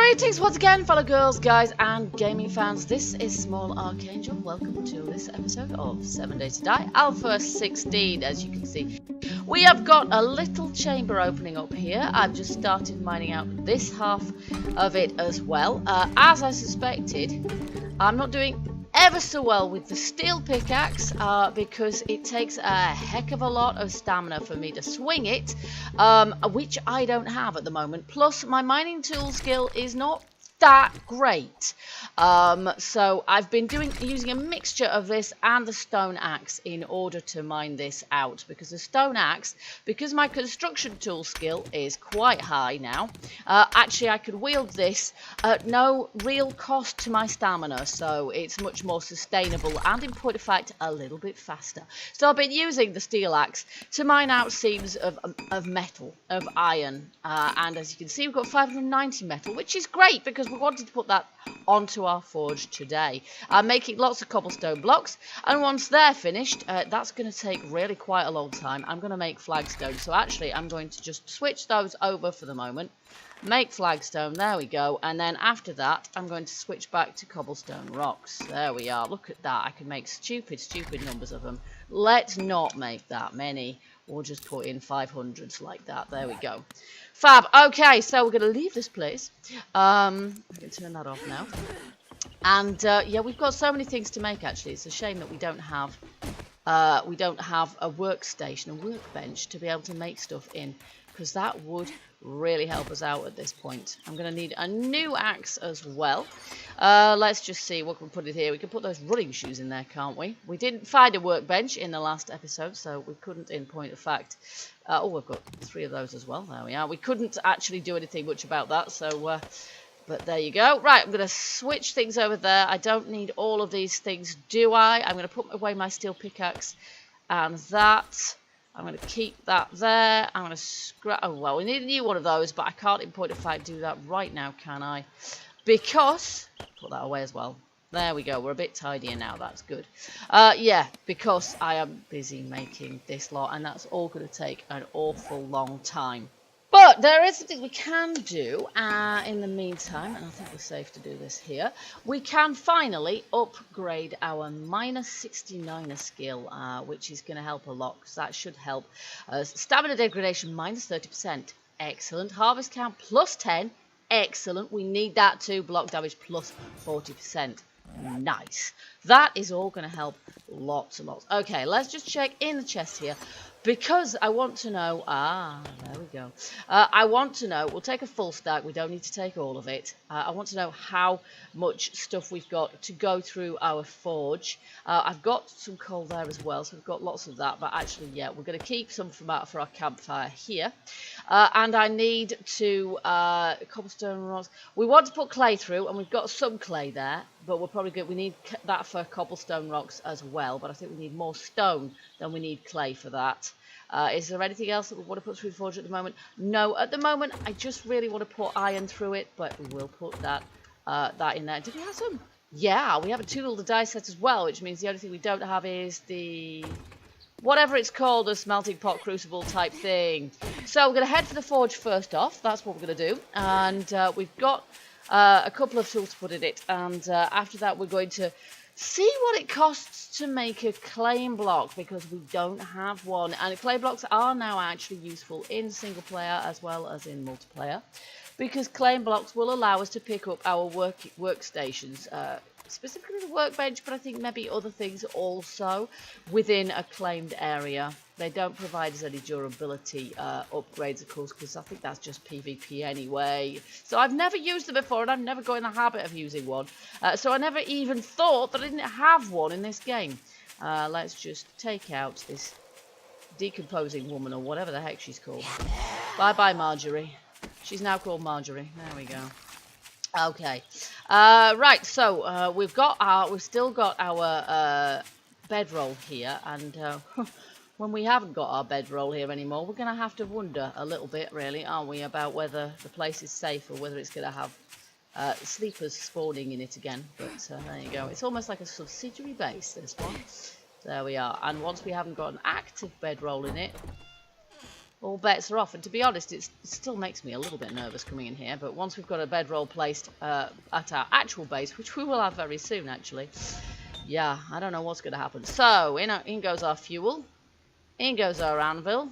Greetings once again, fellow girls, guys, and gaming fans. This is Small Archangel. Welcome to this episode of 7 Days to Die, Alpha 16. As you can see, we have got a little chamber opening up here. I've just started mining out this half of it as well. As I suspected, I'm not doing ever so well with the steel pickaxe because it takes a heck of a lot of stamina for me to swing it, which I don't have at the moment. Plus, my mining tool skill is not that great. So I've been using a mixture of this and the stone axe in order to mine this out, because the stone axe, because my construction tool skill is quite high now, actually I could wield this at no real cost to my stamina, so it's much more sustainable and in point of fact a little bit faster. So I've been using the steel axe to mine out seams of metal, of iron, and as you can see we've got 590 metal, which is great because we wanted to put that onto our forge today. I'm making lots of cobblestone blocks, and once they're finished, that's going to take really quite a long time. I'm going to make flagstone, so actually I'm going to just switch those over for the moment, make flagstone, there we go, and then after that I'm going to switch back to cobblestone rocks. There we are, look at that. I can make stupid numbers of them. Let's not make that many. We'll just put in 500s like that. There we go. Fab. Okay, so we're going to leave this place. I'm going to turn that off now. And yeah, we've got so many things to make. Actually, it's a shame that we don't have a workstation, a workbench to be able to make stuff in, because that would really help us out at this point. I'm going to need a new axe as well. Let's just see what we can put in here. We can put those running shoes in there, can't we? We didn't find a workbench in the last episode, so we couldn't, in point of fact. Oh, we've got 3 of those as well. There we are. We couldn't actually do anything much about that, so but there you go. Right, I'm going to switch things over there. I don't need all of these things, do I? I'm going to put away my steel pickaxe and that. I'm going to keep that there. I'm going to scrap. Oh, well, we need a new one of those, but I can't, in point of fact, do that right now, can I? Because, put that away as well. There we go. We're a bit tidier now. That's good. Yeah, because I am busy making this lot, and that's all going to take an awful long time. But there is something we can do in the meantime, and I think we're safe to do this here. We can finally upgrade our -69er skill, which is going to help a lot, because that should help. Stamina degradation -30%. Excellent. Harvest count +10. Excellent. We need that too. Block damage +40%. Nice. That is all going to help lots and lots. Okay, let's just check in the chest here, because I want to know. There we go. I want to know. We'll take a full stack. We don't need to take all of it. I want to know how much stuff we've got to go through our forge. I've got some coal there as well, so we've got lots of that. But actually, yeah, we're going to keep some for our campfire here. And I need to cobblestone rocks. We want to put clay through, and we've got some clay there, but we're probably good. We need that for cobblestone rocks as well, but I think we need more stone than we need clay for that. Is there anything else that we want to put through the forge at the moment? No, at the moment I just really want to put iron through it, but we will put that in there. Did we have some? Yeah, we have a tool to die set as well, which means the only thing we don't have is the whatever it's called, a smelting pot crucible type thing. So we're going to head for the forge first off. That's what we're going to do, and we've got a couple of tools to put in it, and after that we're going to see what it costs to make a clay block, because we don't have one, and clay blocks are now actually useful in single player as well as in multiplayer, because clay blocks will allow us to pick up our workstations, specifically the workbench, but I think maybe other things also within a claimed area. They don't provide us any durability upgrades, of course, because I think that's just PvP anyway. So I've never used them before, and I've never got in the habit of using one. So I never even thought that I didn't have one in this game. Let's just take out this decomposing woman, or whatever the heck she's called. Bye-bye, Marjorie. She's now called Marjorie. There we go. Okay. Right, so we've still got our bedroll here, and when we haven't got our bedroll here anymore, we're going to have to wonder a little bit, really, aren't we, about whether the place is safe or whether it's going to have sleepers spawning in it again. But there you go. It's almost like a subsidiary base, this one. There we are. And once we haven't got an active bedroll in it, all bets are off. And to be honest, it still makes me a little bit nervous coming in here. But once we've got a bedroll placed at our actual base, which we will have very soon, actually, yeah, I don't know what's going to happen. So, in goes our fuel. In goes our anvil.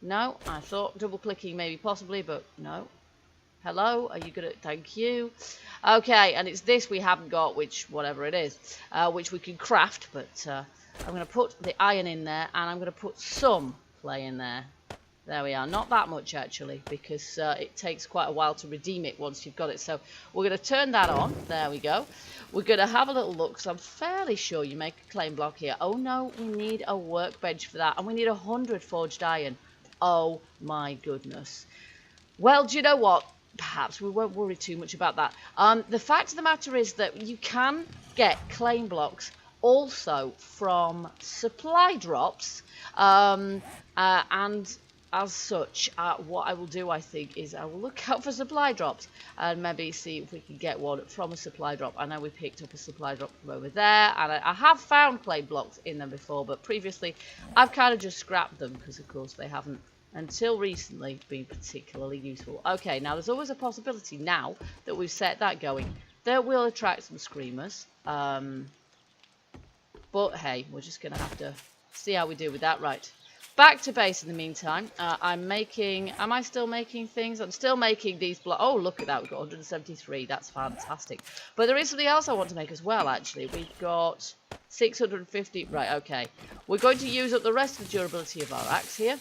No, I thought double-clicking maybe possibly, but no. Hello, are you good at... Thank you. Okay, and it's this we haven't got, which, whatever it is, which we can craft, but I'm going to put the iron in there, and I'm going to put some clay in there. There we are. Not that much, actually, because it takes quite a while to redeem it once you've got it. So we're going to turn that on. There we go. We're going to have a little look, because I'm fairly sure you make a claim block here. Oh, no, we need a workbench for that, and we need 100 forged iron. Oh, my goodness. Well, do you know what? Perhaps we won't worry too much about that. The fact of the matter is that you can get claim blocks also from supply drops, and as such, what I will do, I think, is I will look out for supply drops and maybe see if we can get one from a supply drop. I know we picked up a supply drop from over there, and I have found claim blocks in them before, but previously I've kind of just scrapped them because, of course, they haven't until recently been particularly useful. Okay, now there's always a possibility now that we've set that going that will attract some screamers. But hey, we're just going to have to see how we do with that. Right, back to base in the meantime. Am I still making things? I'm still making these blocks. Oh, look at that, we've got 173. That's fantastic. But there is something else I want to make as well, actually. We've got 650. Right, okay. We're going to use up the rest of the durability of our axe here.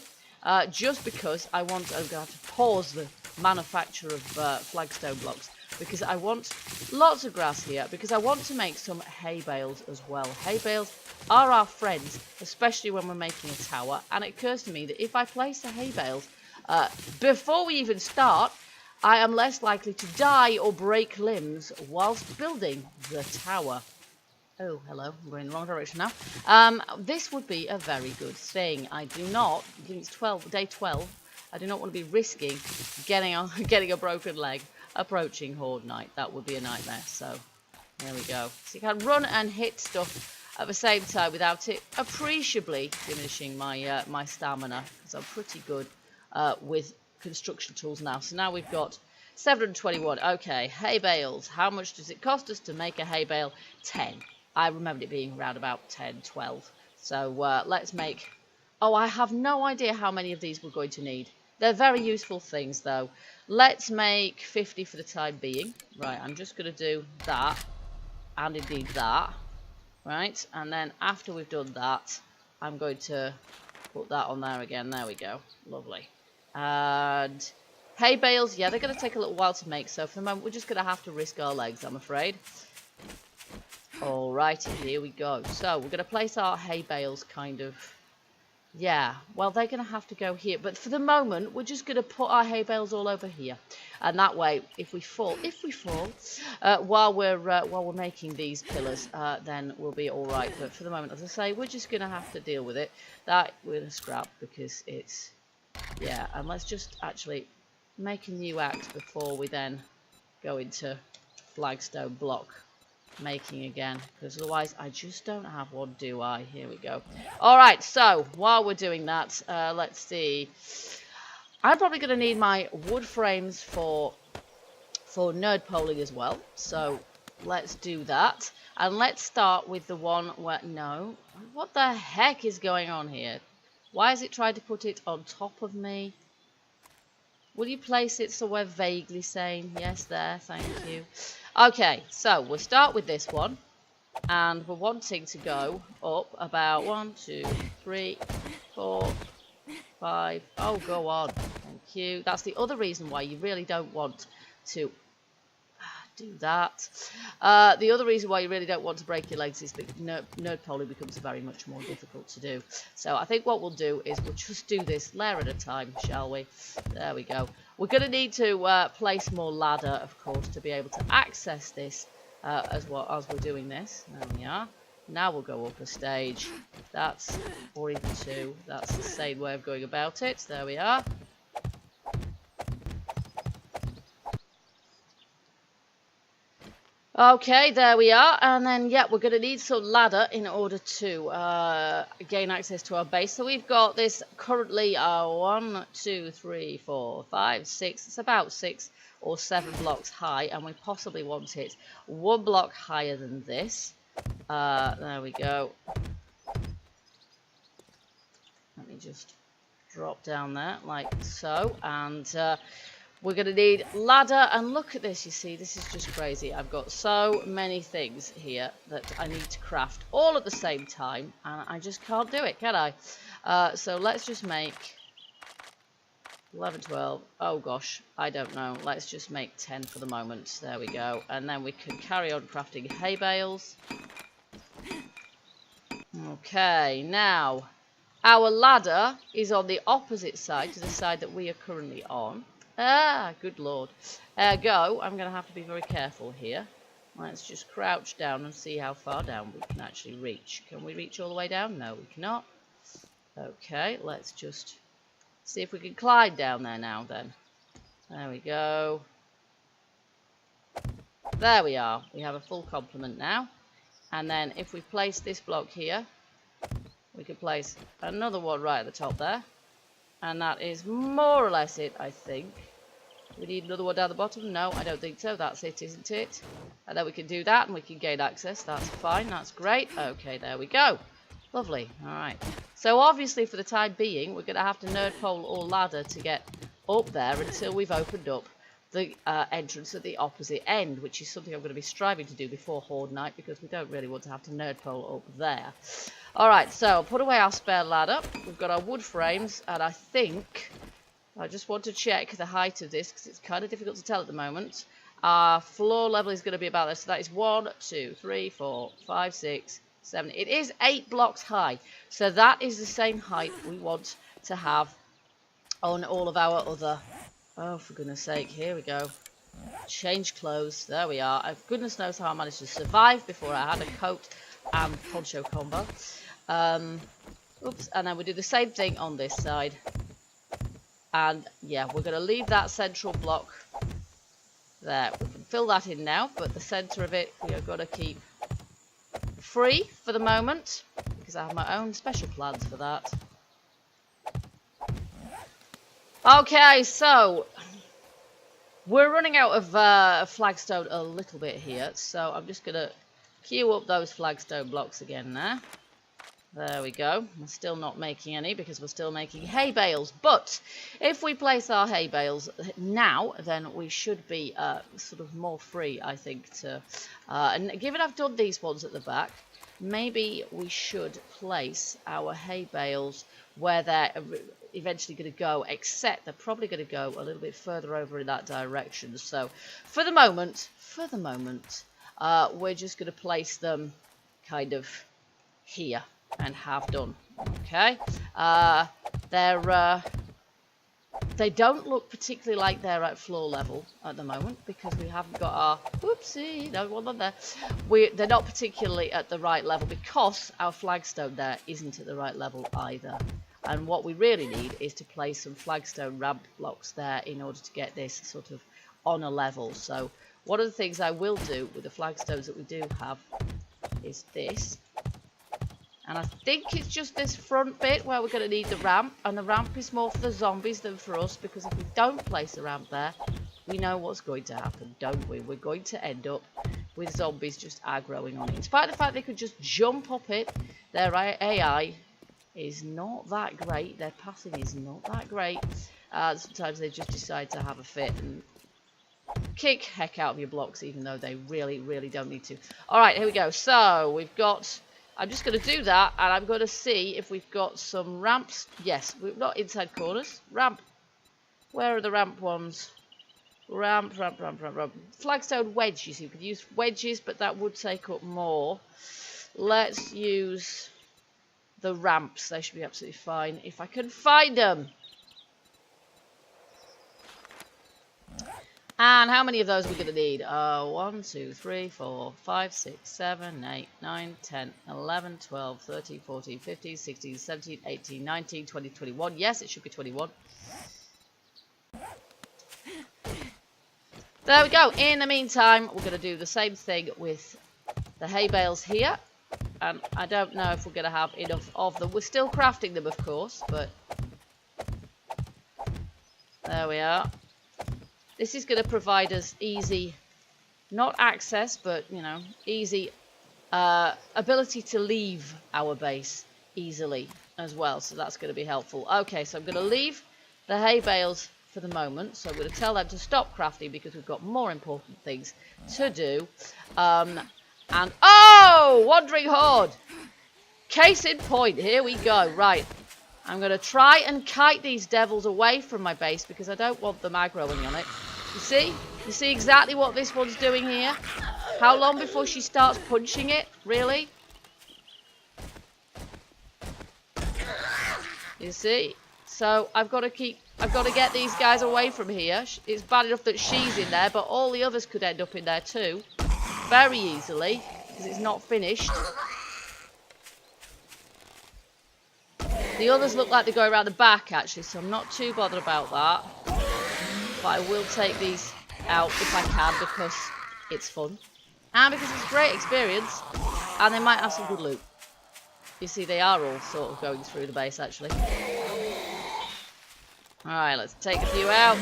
Just because I'm going to have to pause the manufacture of flagstone blocks, because I want lots of grass here, because I want to make some hay bales as well. Hay bales are our friends, especially when we're making a tower, and it occurs to me that if I place the hay bales before we even start, I am less likely to die or break limbs whilst building the tower. Oh, hello. I'm going in the wrong direction now. This would be a very good thing. I do not, I think it's day 12, I do not want to be risking getting a broken leg approaching Horde night. That would be a nightmare. So, there we go. So you can run and hit stuff at the same time without it appreciably diminishing my my stamina, because I'm pretty good with construction tools now. So now we've got 721. Okay, hay bales. How much does it cost us to make a hay bale? 10. I remembered it being around about 10, 12. So let's make... Oh, I have no idea how many of these we're going to need. They're very useful things, though. Let's make 50 for the time being. Right, I'm just going to do that. And indeed that. Right, and then after we've done that, I'm going to put that on there again. There we go. Lovely. And hay bales, yeah, they're going to take a little while to make. So for the moment, we're just going to have to risk our legs, I'm afraid. Alrighty, here we go. So we're going to place our hay bales kind of, yeah, well, they're going to have to go here. But for the moment, we're just going to put our hay bales all over here. And that way, if we fall, while we're making these pillars, then we'll be all right. But for the moment, as I say, we're just going to have to deal with it. That we're going to scrap because it's, yeah, and let's just actually make a new axe before we then go into flagstone block making again, because otherwise I just don't have one, do I? Here we go. Alright, so while we're doing that, let's see. I'm probably going to need my wood frames for nerd polling as well, so let's do that. And let's start with the one where... No, what the heck is going on here? Why has it tried to put it on top of me? Will you place it somewhere vaguely sane? Yes, there, thank you. Okay, so we'll start with this one, and we're wanting to go up about 1, 2, 3, 4, 5. Oh, go on. Thank you. That's the other reason why you really don't want to do that. The other reason why you really don't want to break your legs is that nerd polling becomes very much more difficult to do. So I think what we'll do is we'll just do this layer at a time, shall we? There we go. We're going to need to place more ladder, of course, to be able to access this as well as we're doing this. There we are. Now we'll go up a stage. That's, or even 2. That's the same way of going about it. There we are. Okay, there we are. And then, yeah, we're going to need some ladder in order to gain access to our base. So we've got this currently 1, 2, 3, 4, 5, 6. It's about 6 or 7 blocks high. And we possibly want it 1 block higher than this. There we go. Let me just drop down there like so. And we're going to need ladder, and look at this, you see, this is just crazy. I've got so many things here that I need to craft all at the same time, and I just can't do it, can I? So let's just make 11, 12, oh gosh, I don't know. Let's just make 10 for the moment. There we go. And then we can carry on crafting hay bales. Okay, now, our ladder is on the opposite side to the side that we are currently on. Ah, good lord. Ergo, I'm going to have to be very careful here. Let's just crouch down and see how far down we can actually reach. Can we reach all the way down? No, we cannot. Okay, let's just see if we can climb down there now then. There we go. There we are. We have a full complement now. And then if we place this block here, we can place another one right at the top there. And that is more or less it, I think. We need another one down the bottom. No, I don't think so. That's it, isn't it? And then we can do that and we can gain access. That's fine. That's great. Okay, there we go. Lovely. All right. So obviously for the time being, we're going to have to nerd pole or ladder to get up there until we've opened up the entrance at the opposite end, which is something I'm going to be striving to do before Horde Night, because we don't really want to have to nerd pole up there. Alright, so put away our spare ladder. We've got our wood frames, and I think I just want to check the height of this because it's kind of difficult to tell at the moment. Our floor level is going to be about this. So that is 1, 2, 3, 4, 5, 6, 7. It is 8 blocks high. So that is the same height we want to have on all of our other... Oh, for goodness sake, here we go. Change clothes. There we are. Goodness knows how I managed to survive before I had a coat and poncho combo. Oops, and then we do the same thing on this side. And yeah, we're going to leave that central block there. We can fill that in now, but the centre of it we are going to keep free for the moment, because I have my own special plans for that. Okay, so we're running out of flagstone a little bit here, so I'm just going to queue up those flagstone blocks again there. There we go. We're still not making any because we're still making hay bales. But if we place our hay bales now, then we should be sort of more free, I think, to... and given I've done these ones at the back, maybe we should place our hay bales where they're eventually going to go, except they're probably going to go a little bit further over in that direction. So for the moment, we're just going to place them kind of here and have done. Okay, they don't look particularly like they're at floor level at the moment because we haven't got our whoopsie, no one on there. They're not particularly at the right level because our flagstone there isn't at the right level either. And what we really need is to place some flagstone ramp blocks there in order to get this sort of on a level. So one of the things I will do with the flagstones that we do have is this. And I think it's just this front bit where we're going to need the ramp. And the ramp is more for the zombies than for us, because if we don't place the ramp there, we know what's going to happen, don't we? We're going to end up with zombies just aggroing on it. In spite of the fact they could just jump up it, their AI is not that great. Their passing is not that great. Sometimes they just decide to have a fit and kick heck out of your blocks, even though they really, really don't need to. Alright, here we go. So, we've got... I'm just going to do that, and I'm going to see if we've got some ramps. Yes, we've got inside corners. Ramp. Where are the ramp ones? Ramp. Flagstone wedge, you see. We could use wedges, but that would take up more. Let's use the ramps. They should be absolutely fine if I can find them. And how many of those are we going to need? 1, 2, 3, 4, 5, 6, 7, 8, 9, 10, 11, 12, 13, 14, 15, 16, 17, 18, 19, 20, 21. Yes, it should be 21. There we go. In the meantime, we're going to do the same thing with the hay bales here. And I don't know if we're going to have enough of them. We're still crafting them, of course, but there we are. This is going to provide us easy, not access, but, you know, easy ability to leave our base easily as well. So that's going to be helpful. Okay, so I'm going to leave the hay bales for the moment. So I'm going to tell them to stop crafting because we've got more important things to do. And oh, wandering horde. Case in point, here we go. Right, I'm going to try and kite these devils away from my base because I don't want them aggroing on it. You see exactly what this one's doing here? How long before she starts punching it? Really? You see? So I've got to get these guys away from here. It's bad enough that she's in there, but all the others could end up in there too. Very easily, because it's not finished. The others look like they go around the back, actually, so I'm not too bothered about that. But I will take these out if I can, because it's fun. And because it's a great experience. And they might have some good loot. You see, they are all sort of going through the base, actually. Alright, let's take a few out.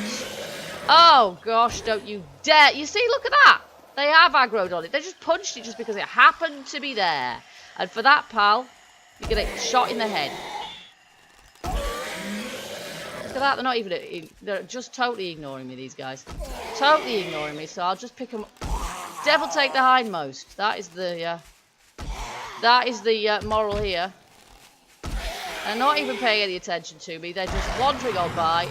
Oh, gosh, don't you dare. You see, look at that. They have aggroed on it. They just punched it just because it happened to be there. And for that, pal, you're going to get shot in the head. Look at that. They're not even... They're just totally ignoring me, these guys. Totally ignoring me. So I'll just pick them... Devil take the hindmost. That is the... moral here. They're not even paying any attention to me. They're just wandering on by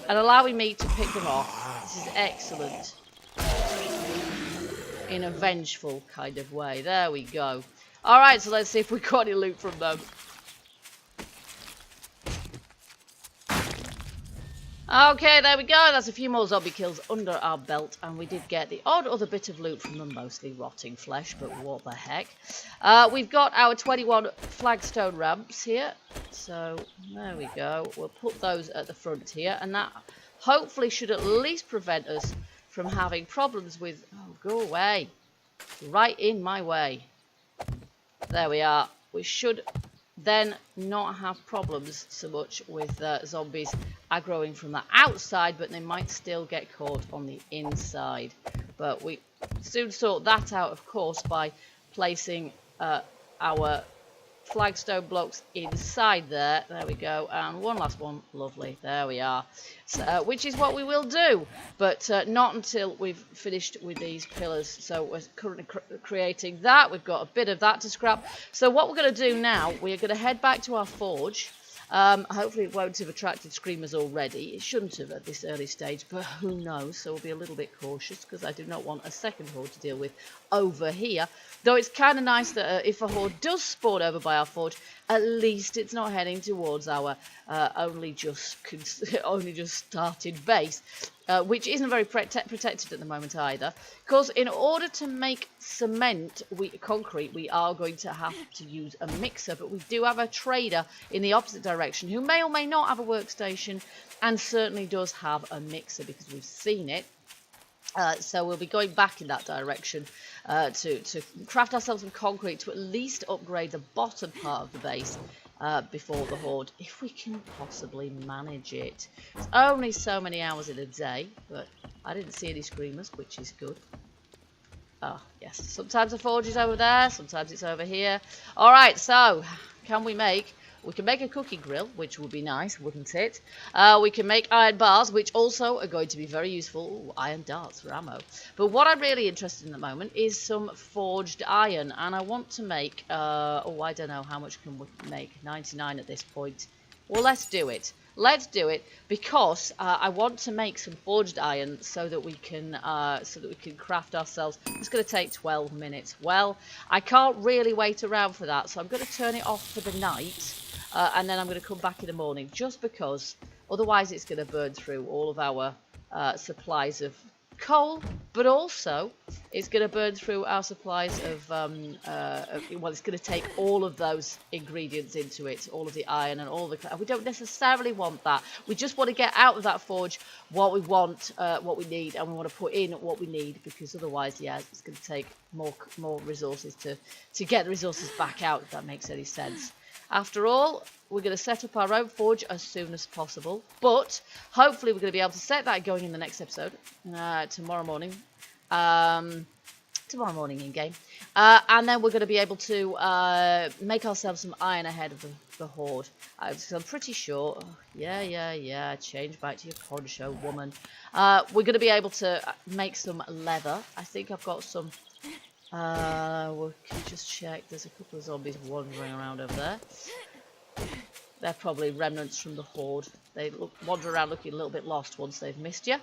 and allowing me to pick them off. This is excellent. In a vengeful kind of way. There we go. Alright, so let's see if we got any loot from them. Okay, there we go. That's a few more zombie kills under our belt. And we did get the odd other bit of loot from them. Mostly rotting flesh, but what the heck. We've got our 21 flagstone ramps here. So, there we go. We'll put those at the front here. And that hopefully should at least prevent us from having problems with... Oh, go away. Right in my way. There we are. We should then not have problems so much with zombies aggroing from the outside, but they might still get caught on the inside. But we soon sort that out, of course, by placing our flagstone blocks inside there. There we go. And one last one. Lovely. There we are. So, which is what we will do. But not until we've finished with these pillars. So we're currently creating that. We've got a bit of that to scrap. So what we're going to do now, we're going to head back to our forge. Hopefully it won't have attracted screamers already. It shouldn't have at this early stage, but who knows? So we'll be a little bit cautious because I do not want a second horde to deal with over here. Though it's kind of nice that if a horde does spawn over by our forge, at least it's not heading towards our only just started base, which isn't very protected at the moment either. Because in order to make concrete, we are going to have to use a mixer. But we do have a trader in the opposite direction who may or may not have a workstation and certainly does have a mixer because we've seen it. So we'll be going back in that direction to craft ourselves some concrete to at least upgrade the bottom part of the base before the horde, if we can possibly manage it. It's only so many hours in a day, but I didn't see any screamers, which is good. Oh, yes. Sometimes the forge is over there, sometimes it's over here. Alright, so, we can make a cooking grill, which would be nice, wouldn't it? We can make iron bars, which also are going to be very useful. Ooh, iron darts for ammo. But what I'm really interested in at the moment is some forged iron. And I want to make, I don't know how much can we make. 99 at this point. Well, let's do it. Let's do it because I want to make some forged iron so that we can craft ourselves. It's going to take 12 minutes. Well, I can't really wait around for that, so I'm going to turn it off for the night. And then I'm going to come back in the morning just because otherwise it's going to burn through all of our supplies of coal, but also it's going to burn through our supplies of, well, it's going to take all of those ingredients into it, all of the iron and all the... We don't necessarily want that. We just want to get out of that forge what we want, what we need, and we want to put in what we need, because otherwise, yeah, it's going to take more resources to get the resources back out, if that makes any sense. After all, we're going to set up our own forge as soon as possible, but hopefully we're going to be able to set that going in the next episode, tomorrow morning. Tomorrow morning in game, and then we're going to be able to make ourselves some iron ahead of the horde. I'm pretty sure. Oh, yeah. Change back to your poncho, woman. We're going to be able to make some leather. I think I've got some. We can just check. There's a couple of zombies wandering around over there. They're probably remnants from the horde. They wander around looking a little bit lost once they've missed you.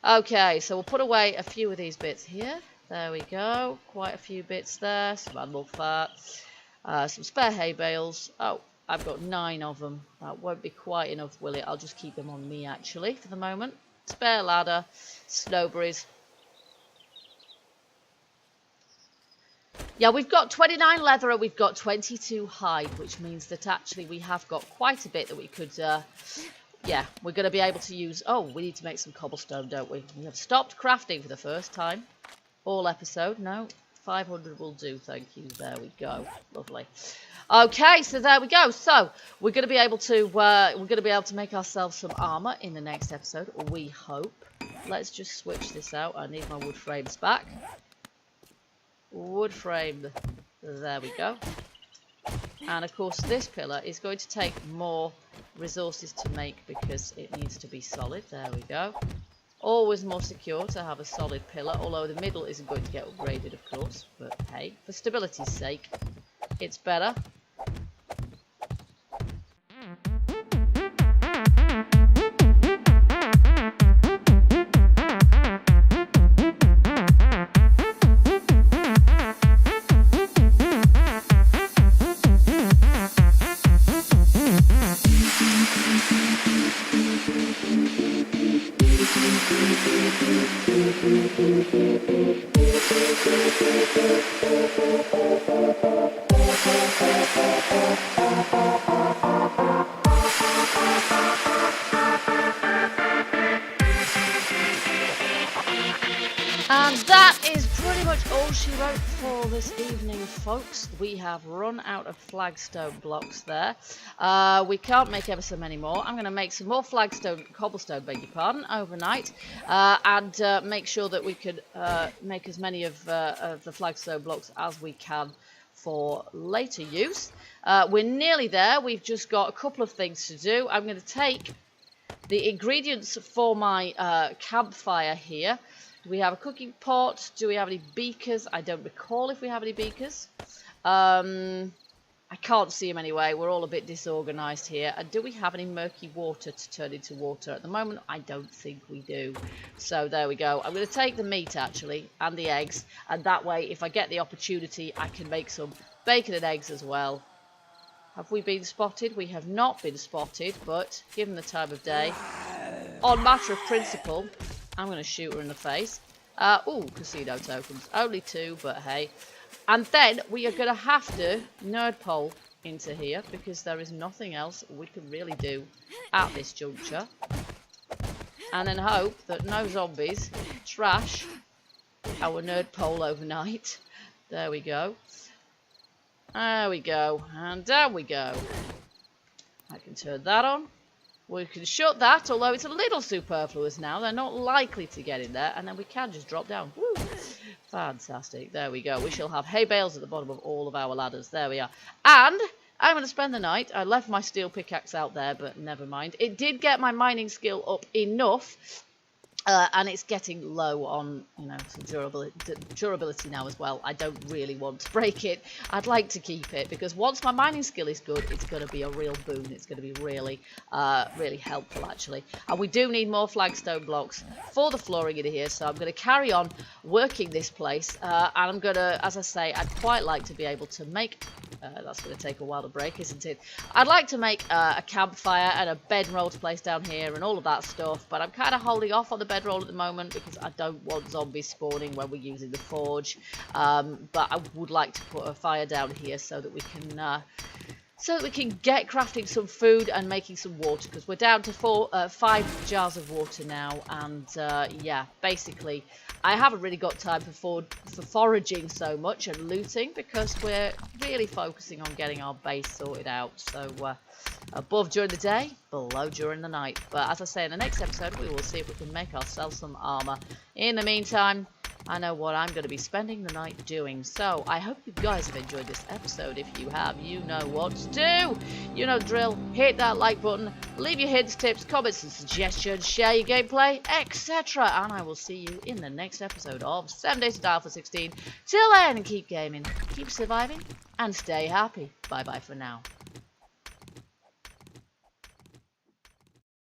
Okay, so we'll put away a few of these bits here. There we go. Quite a few bits there. Some animal fat. Some spare hay bales. Oh, I've got 9 of them. That won't be quite enough, will it? I'll just keep them on me, actually, for the moment. Spare ladder. Snowberries. Yeah, we've got 29 leather and we've got 22 hide, which means that actually we have got quite a bit that we could... yeah, we're going to be able to use... Oh, we need to make some cobblestone, don't we? We have stopped crafting for the first time. All episode. No, 500 will do, thank you. There we go. Lovely. Okay, so there we go. So, we're going to be able to make ourselves some armor in the next episode, we hope. Let's just switch this out. I need my wood frames back. Wood frame. There we go. And of course this pillar is going to take more resources to make because it needs to be solid. There we go. Always more secure to have a solid pillar, although the middle isn't going to get upgraded, of course. But hey, for stability's sake, it's better. And that is pretty much all she wrote for this evening, folks. We have run out of flagstone blocks there. We can't make ever so many more. I'm going to make some more cobblestone, beg your pardon, overnight. And make sure that we can make as many of the flagstone blocks as we can for later use. We're nearly there. We've just got a couple of things to do. I'm going to take the ingredients for my campfire here. Do we have a cooking pot? Do we have any beakers? I don't recall if we have any beakers. I can't see them anyway. We're all a bit disorganised here. And do we have any murky water to turn into water? At the moment, I don't think we do. So there we go. I'm going to take the meat, actually, and the eggs. And that way, if I get the opportunity, I can make some bacon and eggs as well. Have we been spotted? We have not been spotted, but given the time of day, on matter of principle... I'm going to shoot her in the face. Ooh, casino tokens. Only 2, but hey. And then we are going to have to nerd pole into here because there is nothing else we can really do at this juncture. And then hope that no zombies trash our nerd pole overnight. There we go. There we go. And down we go. I can turn that on. We can shut that, although it's a little superfluous now. They're not likely to get in there. And then we can just drop down. Woo! Fantastic. There we go. We shall have hay bales at the bottom of all of our ladders. There we are. And I'm going to spend the night. I left my steel pickaxe out there, but never mind. It did get my mining skill up enough. And it's getting low on, you know, some durability now as well. I don't really want to break it. I'd like to keep it because once my mining skill is good, it's going to be a real boon. It's going to be really, really helpful actually. And we do need more flagstone blocks for the flooring in here. So I'm going to carry on working this place. And I'm going to, as I say, I'd quite like to be able to make That's going to take a while to break, isn't it? I'd like to make a campfire and a bedroll to place down here and all of that stuff, but I'm kind of holding off on the bedroll at the moment because I don't want zombies spawning when we're using the forge. But I would like to put a fire down here so that we can get crafting some food and making some water, because we're down to 5 jars of water now, and yeah, basically I haven't really got time for foraging so much and looting because we're really focusing on getting our base sorted out. So above during the day, below during the night. But as I say, in the next episode we will see if we can make ourselves some armor. In the meantime, I know what I'm going to be spending the night doing. So I hope you guys have enjoyed this episode. If you have, you know what to do. You know the drill. Hit that like button. Leave your hints, tips, comments and suggestions. Share your gameplay, etc. And I will see you in the next episode of 7 Days to Die Alpha 16. Till then, keep gaming, keep surviving, and stay happy. Bye bye for now.